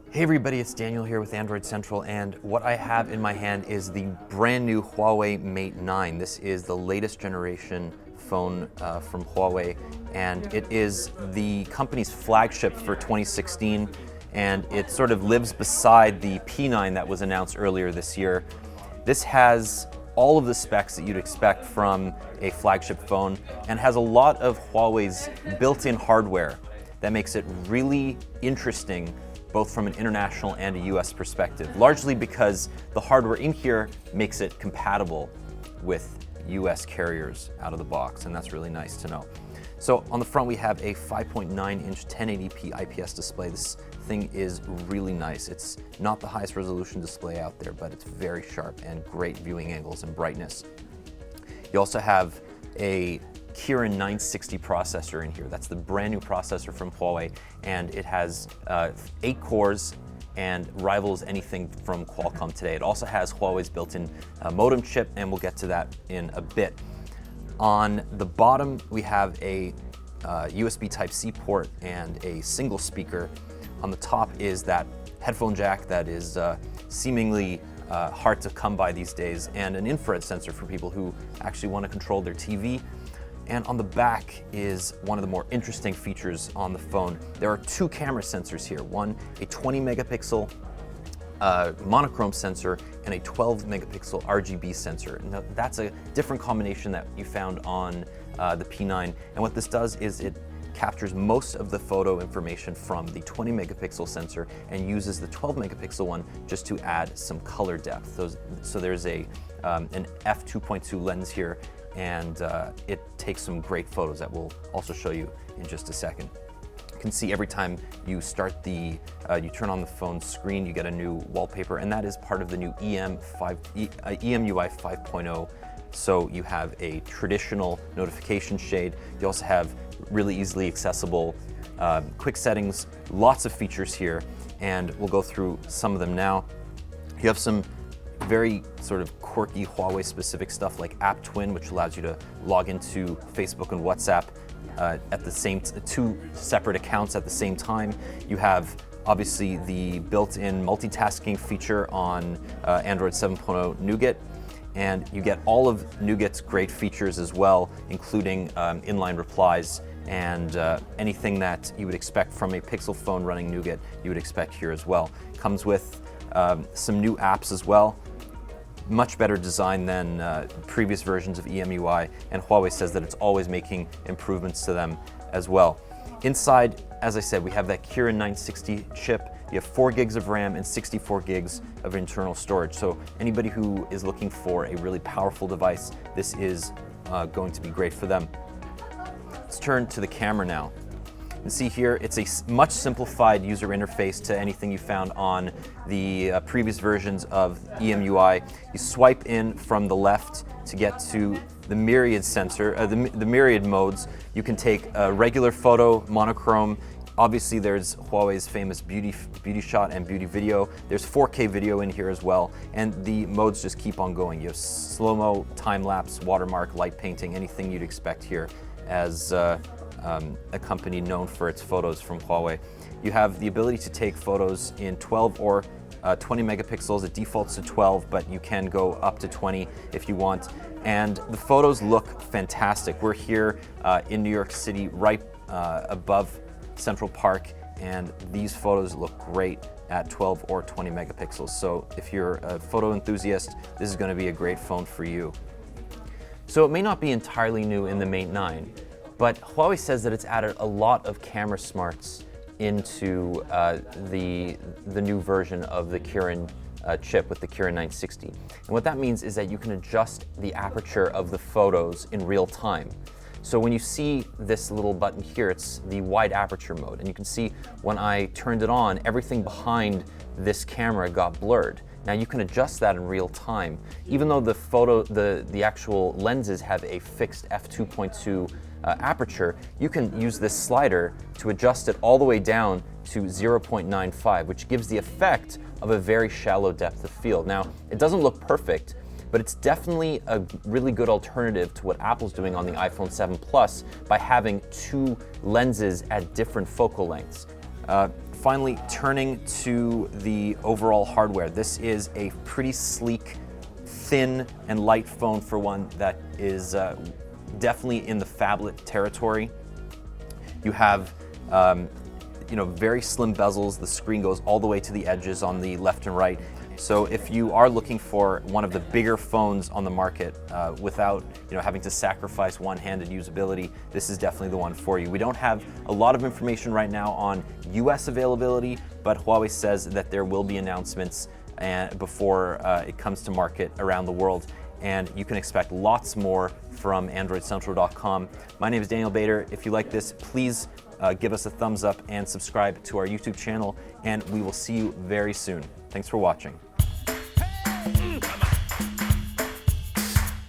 Hey everybody, it's Daniel here with Android Central, and what I have in my hand is the brand new Huawei Mate 9. This is the latest generation phone from Huawei, and it is the company's flagship for 2016, and it sort of lives beside the P9 that was announced earlier this year. This has all of the specs that you'd expect from a flagship phone and has a lot of Huawei's built-in hardware that makes it really interesting both from an international and a US perspective, largely because the hardware in here makes it compatible with US carriers out of the box, and that's really nice to know. So on the front we have a 5.9-inch 1080p IPS display. This thing is really nice. It's not the highest resolution display out there, but it's very sharp and great viewing angles and brightness. You also have a Kirin 960 processor in here. That's the brand new processor from Huawei, and it has 8 cores and rivals anything from Qualcomm today. It also has Huawei's built-in modem chip, and we'll get to that in a bit. On the bottom, we have a USB Type-C port and a single speaker. On the top is that headphone jack that is seemingly hard to come by these days, and an infrared sensor for people who actually want to control their TV. And on the back is one of the more interesting features on the phone. There are 2 camera sensors here. One, a 20 megapixel monochrome sensor and a 12 megapixel RGB sensor. Now, that's a different combination that you found on the P9. And what this does is it captures most of the photo information from the 20 megapixel sensor and uses the 12 megapixel one just to add some color depth. So there's an f2.2 lens here, and it takes some great photos that we'll also show you in just a second. You can see every time you start you turn on the phone screen, you get a new wallpaper, and that is part of the new EMUI 5.0. So you have a traditional notification shade. You also have really easily accessible quick settings, lots of features here, and we'll go through some of them now. You have some very sort of quirky Huawei specific stuff like App Twin, which allows you to log into Facebook and WhatsApp at the same 2 separate accounts at the same time. You have obviously the built-in multitasking feature on Android 7.0 Nougat, and you get all of Nougat's great features as well, including inline replies and anything that you would expect from a Pixel phone running Nougat, you would expect here as well. Comes with some new apps as well. Much better design than previous versions of EMUI, and Huawei says that it's always making improvements to them as well. Inside, as I said, we have that Kirin 960 chip. You have 4 gigs of RAM and 64 gigs of internal storage. So anybody who is looking for a really powerful device, this is going to be great for them. Let's turn to the camera now. You can see here, it's a much simplified user interface to anything you found on the previous versions of EMUI. You swipe in from the left to get to the myriad sensor, the myriad modes. You can take a regular photo, monochrome. Obviously, there's Huawei's famous beauty shot and beauty video. There's 4K video in here as well, and the modes just keep on going. You have slow-mo, time-lapse, watermark, light painting, anything you'd expect here as a company known for its photos from Huawei. You have the ability to take photos in 12 or 20 megapixels. It defaults to 12, but you can go up to 20 if you want. And the photos look fantastic. We're here in New York City, right above Central Park, and these photos look great at 12 or 20 megapixels. So if you're a photo enthusiast, this is going to be a great phone for you. So it may not be entirely new in the Mate 9, but Huawei says that it's added a lot of camera smarts into the new version of the Kirin chip with the Kirin 960. And what that means is that you can adjust the aperture of the photos in real time. So when you see this little button here, it's the wide aperture mode. And you can see when I turned it on, everything behind this camera got blurred. Now you can adjust that in real time. Even though the actual lenses have a fixed f2.2 aperture, you can use this slider to adjust it all the way down to 0.95, which gives the effect of a very shallow depth of field. Now, it doesn't look perfect, but it's definitely a really good alternative to what Apple's doing on the iPhone 7 Plus by having 2 lenses at different focal lengths. finally, turning to the overall hardware, this is a pretty sleek, thin and light phone for one that is definitely in the phablet territory. You have very slim bezels. The screen goes all the way to the edges on the left and right. So if you are looking for one of the bigger phones on the market without having to sacrifice one-handed usability, this is definitely the one for you. We don't have a lot of information right now on US availability, but Huawei says that there will be announcements before it comes to market around the world. And you can expect lots more from AndroidCentral.com. My name is Daniel Bader. If you like this, please give us a thumbs up and subscribe to our YouTube channel, and we will see you very soon. Thanks for watching.